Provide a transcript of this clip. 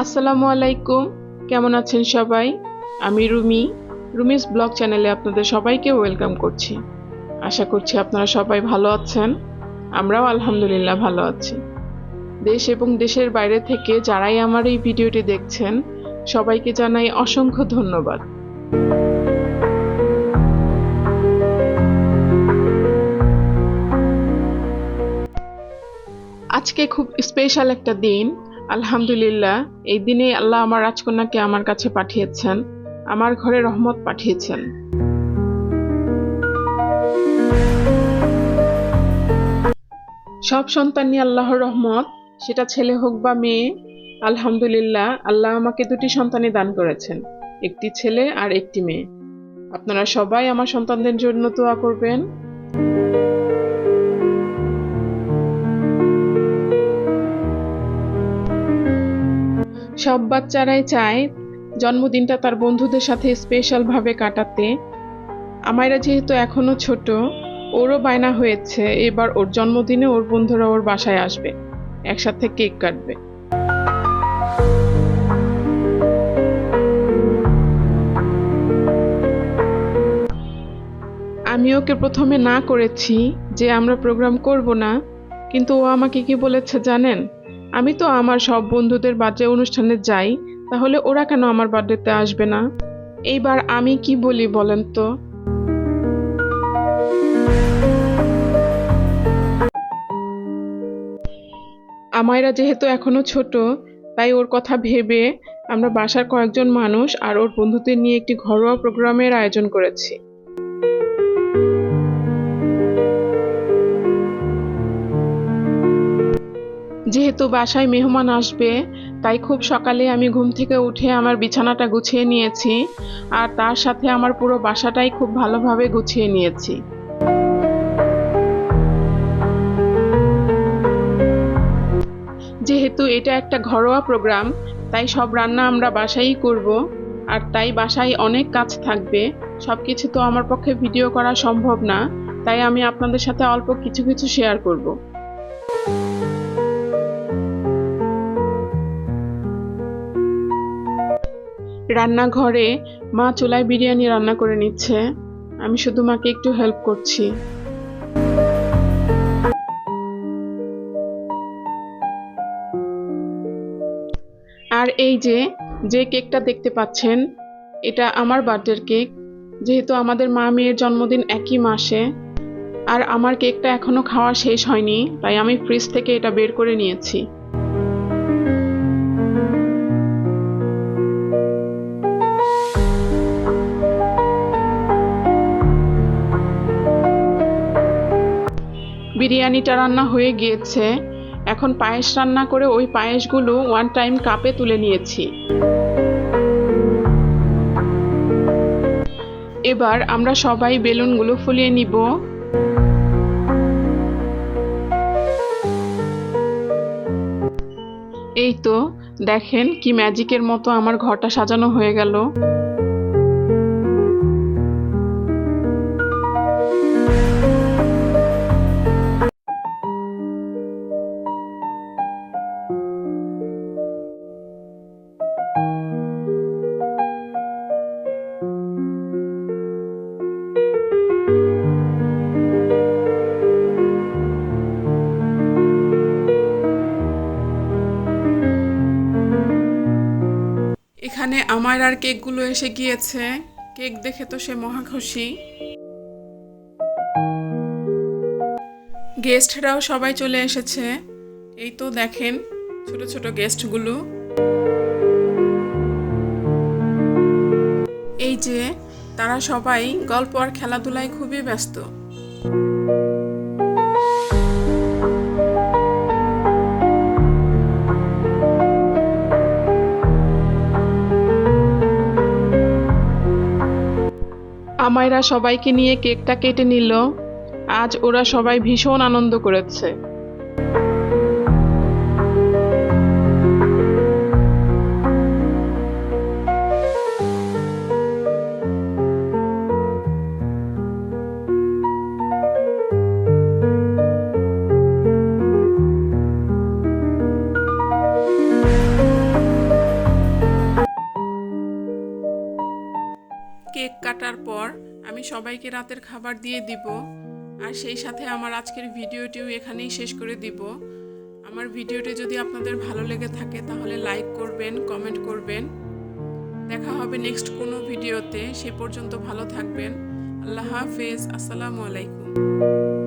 আসসালামু আলাইকুম। কেমন আছেন সবাই? আমি রুমিস ব্লগ চ্যানেলে আপনাদের সবাইকে ওয়েলকাম করছি। আশা করছি আপনারা সবাই ভালো আছেন। আমরাও আলহামদুলিল্লাহ ভালো আছি। দেশ এবং দেশের বাইরে থেকে যারাই আমার এই ভিডিওটি দেখছেন সবাইকে জানাই অসংখ্য ধন্যবাদ। আজকে খুব স্পেশাল একটা দিন। আলহামদুলিল্লাহ, এই দিনে আল্লাহ আমার রাজকন্যাকে আমার কাছে পাঠিয়েছেন, আমার ঘরে রহমত পাঠিয়েছেন। সব সন্তানই আল্লাহর রহমত, সেটা ছেলে হোক বা মেয়ে। আলহামদুলিল্লাহ, আল্লাহ আমাকে দুটি সন্তানই দান করেছেন, একটি ছেলে আর একটি মেয়ে। আপনারা সবাই আমার সন্তানদের জন্য দোয়া করবেন। সব বাচ্চারাই চায় জন্মদিনটা তার বন্ধুদের সাথে স্পেশাল ভাবে কাটাতে। আমায়রা যেহেতু এখনো ছোট, ওরও বায়না হয়েছে এবার ওর জন্মদিনে ওর বন্ধুরা ওর বাসায় আসবে, একসাথে কেক কাটবে। আমি ওকে প্রথমে না করেছি যে আমরা প্রোগ্রাম করব না, কিন্তু ও আমাকে কি বলেছে জানেন? আমি তো আমার সব বন্ধুদের বার্থডে অনুষ্ঠানে যাই, তাহলে ওরা কেন আমার বার্থডেতে আসবে না? এইবার আমি কি বলি বলেন তো? আমায়রা যেহেতু এখনো ছোট, তাই ওর কথা ভেবে আমরা বাসার কয়েকজন মানুষ আর ওর বন্ধুদের নিয়ে একটি ঘরোয়া প্রোগ্রামের আয়োজন করেছি। যেহেতু বাসায় মেহমান আসবে, তাই খুব সকালে আমি ঘুম থেকে উঠে আমার বিছানাটা গুছিয়ে নিয়েছি, আর তার সাথে আমার পুরো বাসাটাই খুব ভালোভাবে গুছিয়ে নিয়েছি। যেহেতু এটা একটা ঘরোয়া প্রোগ্রাম, তাই সব রান্না আমরা বাসায়ই করব, আর তাই বাসায় অনেক কাজ থাকবে। সবকিছু তো আমার পক্ষে ভিডিও করা সম্ভব না, তাই আমি আপনাদের সাথে অল্প কিছু কিছু শেয়ার করব। রান্নাঘরে মা চুলায় বিরিয়ানি রান্না করে নিচ্ছে, আমি শুধু মাকে একটু হেল্প করছি। আর এই যে যে কেকটা দেখতে পাচ্ছেন, এটা আমার বার্থডের কেক। যেহেতু আমাদের মা মেয়ের জন্মদিন একই মাসে, আর আমার কেকটা এখনো খাওয়া শেষ হয়নি, তাই আমি ফ্রিজ থেকে এটা বের করে নিয়েছি। বিরিয়ানিটা রান্না হয়ে গিয়েছে, এখন পায়েস রান্না করে ওই পায়েসগুলো ওয়ান টাইম কাপে তুলে নিয়েছি। এবার আমরা সবাই বেলুনগুলো ফুলিয়ে নিব। এই তো দেখেন কি ম্যাজিকের মতো আমার ঘরটা সাজানো হয়ে গেল। এখানে আমার আর কেকগুলো এসে গিয়েছে। কেক দেখে তো সে মহা খুশি। গেস্টরাও সবাই চলে এসেছে। এই তো দেখেন ছোট ছোট গেস্টগুলো। এই যে তারা সবাই গল্প আর খেলাধুলায় খুবই ব্যস্ত। আমায়রা সবাইকে নিয়ে কেকটা কেটে নিল। আজ ওরা সবাই ভীষণ আনন্দ করেছে। সবাইকে রাতের খাবার দিয়ে দিব। আর সেই সাথে আমার আজকের ভিডিওটিও এখানেই শেষ করে দিব। আমার ভিডিওটি যদি আপনাদের ভালো লেগে থাকে তাহলে লাইক করবেন, কমেন্ট করবেন। দেখা হবে নেক্সট কোনো ভিডিওতে। সে পর্যন্ত ভালো থাকবেন। আল্লাহ হাফেজ। আসসালামু আলাইকুম।